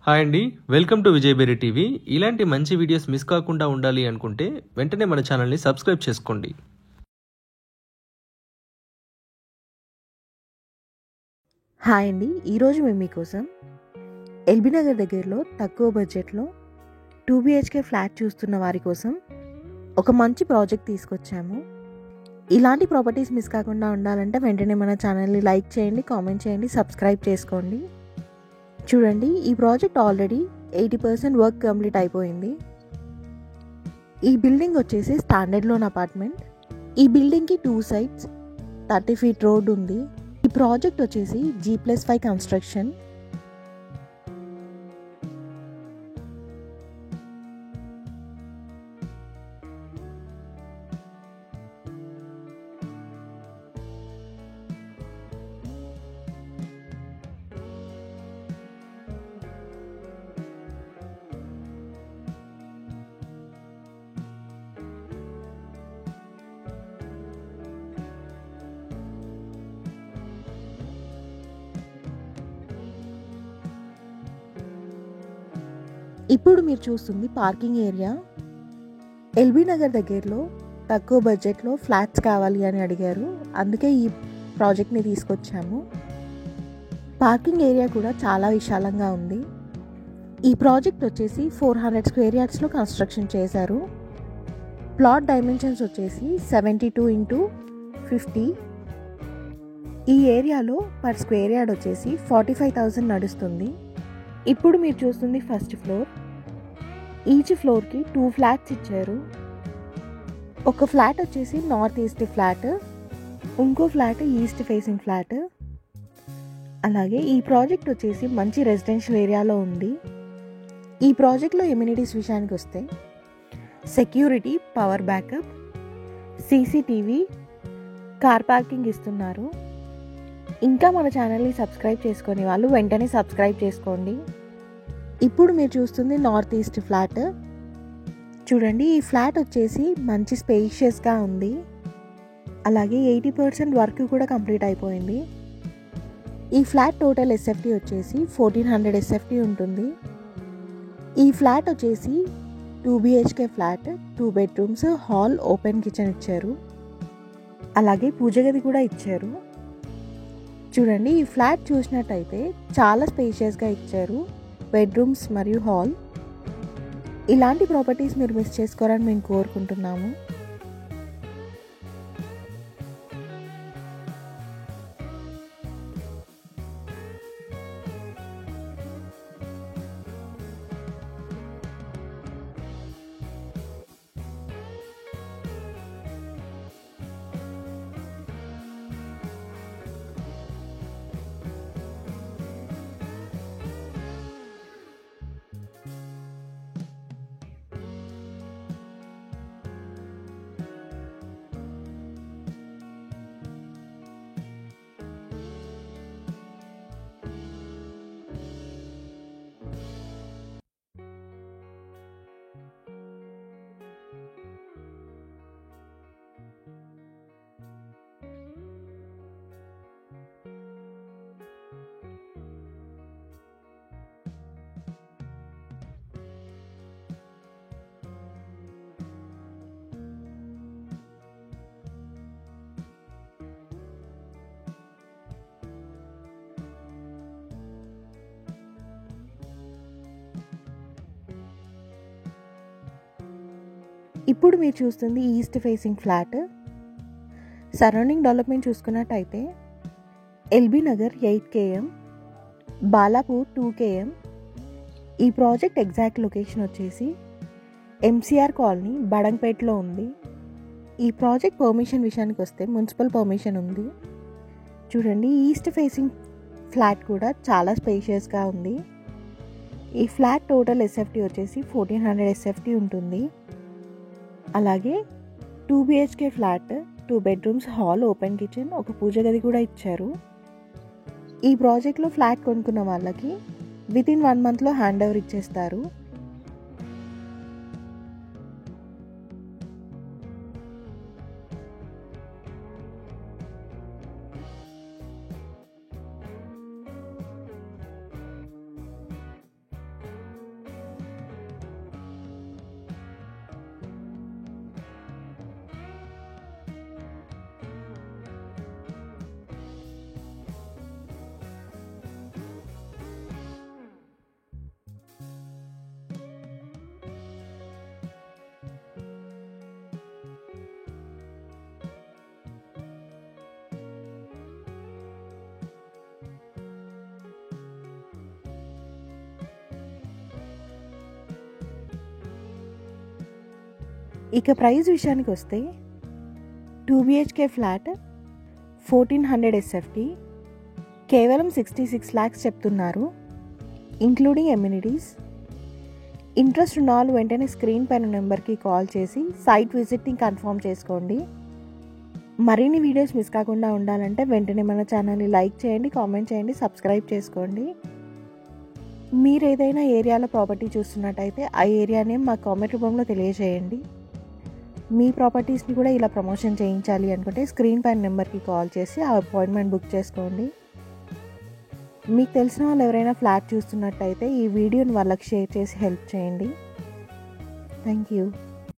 Hi అండి, welcome to విజయబేరి TV. ఇలాంటి మంచి వీడియోస్ మిస్ కాకుండా ఉండాలి అనుకుంటే వెంటనే మన ఛానల్ని సబ్స్క్రైబ్ చేసుకోండి. హాయ్ అండి, ఈరోజు మేము మీకోసం ఎల్బీ నగర్ దగ్గరలో తక్కువ బడ్జెట్లో 2 BHK ఫ్లాట్ చూస్తున్న వారి కోసం ఒక మంచి ప్రాజెక్ట్ తీసుకొచ్చాము. ఇలాంటి ప్రాపర్టీస్ మిస్ కాకుండా ఉండాలంటే వెంటనే మన ఛానల్ని లైక్ చేయండి, కామెంట్ చేయండి, సబ్స్క్రైబ్ చేసుకోండి. చూడండి, ఈ ప్రాజెక్ట్ ఆల్రెడీ 80% వర్క్ కంప్లీట్ అయిపోయింది. ఈ బిల్డింగ్ వచ్చేసి స్టాండర్డ్ లోన్ అపార్ట్మెంట్. ఈ బిల్డింగ్కి 2 sides 30 feet రోడ్ ఉంది. ఈ ప్రాజెక్ట్ వచ్చేసి G+5 కన్స్ట్రక్షన్. ఇప్పుడు మీరు చూస్తుంది పార్కింగ్ ఏరియా. ఎల్బీ నగర్ దగ్గరలో తక్కువ బడ్జెట్లో ఫ్లాట్స్ కావాలి అని అడిగారు, అందుకే ఈ ప్రాజెక్ట్ని తీసుకొచ్చాము. పార్కింగ్ ఏరియా కూడా చాలా విశాలంగా ఉంది. ఈ ప్రాజెక్ట్ వచ్చేసి 400 square yardsలో కన్స్ట్రక్షన్ చేశారు. ప్లాట్ డైమెన్షన్స్ వచ్చేసి 72 x 50. ఈ ఏరియాలో పర్ స్క్వేర్ యార్డ్ వచ్చేసి 45,000 నడుస్తుంది. ఇప్పుడు మీరు చూస్తుంది ఫస్ట్ ఫ్లోర్. ఈచ్ ఫ్లోర్కి 2 ఫ్లాట్స్ ఇచ్చారు. ఒక ఫ్లాట్ వచ్చేసి నార్త్ ఈస్ట్ ఫ్లాట్, ఇంకో ఫ్లాట్ ఈస్ట్ ఫేసింగ్ ఫ్లాట్. అలాగే ఈ ప్రాజెక్ట్ వచ్చేసి మంచి రెసిడెన్షియల్ ఏరియాలో ఉంది. ఈ ప్రాజెక్ట్లో ఎమ్యూనిటీస్ విషయానికి వస్తే security, power backup, CCTV, car parking ఇస్తున్నారు. ఇంకా మన ఛానల్ని సబ్స్క్రైబ్ చేసుకునే వాళ్ళు వెంటనే సబ్స్క్రైబ్ చేసుకోండి. ఇప్పుడు మీరు చూస్తుంది నార్త్ ఈస్ట్ ఫ్లాట్. చూడండి, ఈ ఫ్లాట్ వచ్చేసి మంచి స్పేషియస్గా ఉంది. అలాగే 80% వర్క్ కూడా కంప్లీట్ అయిపోయింది. ఈ ఫ్లాట్ టోటల్ SFT వచ్చేసి 1400 SFT ఉంటుంది. ఈ ఫ్లాట్ వచ్చేసి 2 BHK flat, 2 bedrooms, hall, open kitchen ఇచ్చారు. అలాగే పూజ గది కూడా ఇచ్చారు. చూడండి, ఈ ఫ్లాట్ చూసినట్టయితే చాలా స్పేషియస్గా ఇచ్చారు, బెడ్రూమ్స్ మరియు హాల్. ఇలాంటి ప్రాపర్టీస్ మీరు మిస్ చేసుకోరని మేము కోరుకుంటున్నాము. ఇప్పుడు మీరు చూస్తుంది east facing flat. Surrounding development చూసుకున్నట్టయితే ఎల్బీ నగర్ 8 km, బాలాపూర్ 2 km. ఈ ప్రాజెక్ట్ ఎగ్జాక్ట్ లొకేషన్ వచ్చేసి MCR కాలనీ, బడంగ్పేట్లో ఉంది. ఈ ప్రాజెక్ట్ పర్మిషన్ విషయానికి వస్తే మున్సిపల్ పర్మిషన్ ఉంది. చూడండి, ఈస్ట్ ఫేసింగ్ ఫ్లాట్ కూడా చాలా స్పేషియస్గా ఉంది. ఈ ఫ్లాట్ టోటల్ SFT వచ్చేసి 1400 SFT ఉంటుంది. అలాగే 2 BHK flat, 2 bedrooms, hall, open kitchen, ఒక పూజ గది కూడా ఇచ్చారు. ఈ ప్రాజెక్ట్లో ఫ్లాట్ కొనుక్కున్న వాళ్ళకి వితిన్ 1 monthలో హ్యాండ్ ఓవర్ ఇచ్చేస్తారు. ఇక ప్రైస్ విషయానికి వస్తే 2 BHK ఫ్లాట్ 1400 SFT కేవలం 66 lakhs చెప్తున్నారు, ఇంక్లూడింగ్ ఎమ్యూనిటీస్. ఇంట్రెస్ట్ ఉన్న వాళ్ళు వెంటనే స్క్రీన్ పైన నెంబర్కి కాల్ చేసి సైట్ విజిట్ని కన్ఫర్మ్ చేసుకోండి. మరిన్ని వీడియోస్ మిస్ కాకుండా ఉండాలంటే వెంటనే మన ఛానల్ని లైక్ చేయండి, కామెంట్ చేయండి, సబ్స్క్రైబ్ చేసుకోండి. మీరు ఏదైనా ఏరియాలో ప్రాపర్టీ చూస్తున్నట్టయితే ఆ ఏరియాని మా కామెంట్ రూపంలో తెలియజేయండి. మీ ప్రాపర్టీస్ని కూడా ఇలా ప్రమోషన్ చేయించాలి అనుకుంటే స్క్రీన్ పైన నెంబర్కి కాల్ చేసి ఆ అపాయింట్మెంట్ బుక్ చేసుకోండి. మీకు తెలిసిన వాళ్ళు ఎవరైనా ఫ్లాట్ చూస్తున్నట్టయితే ఈ వీడియోని వాళ్ళకి షేర్ చేసి హెల్ప్ చేయండి. Thank you.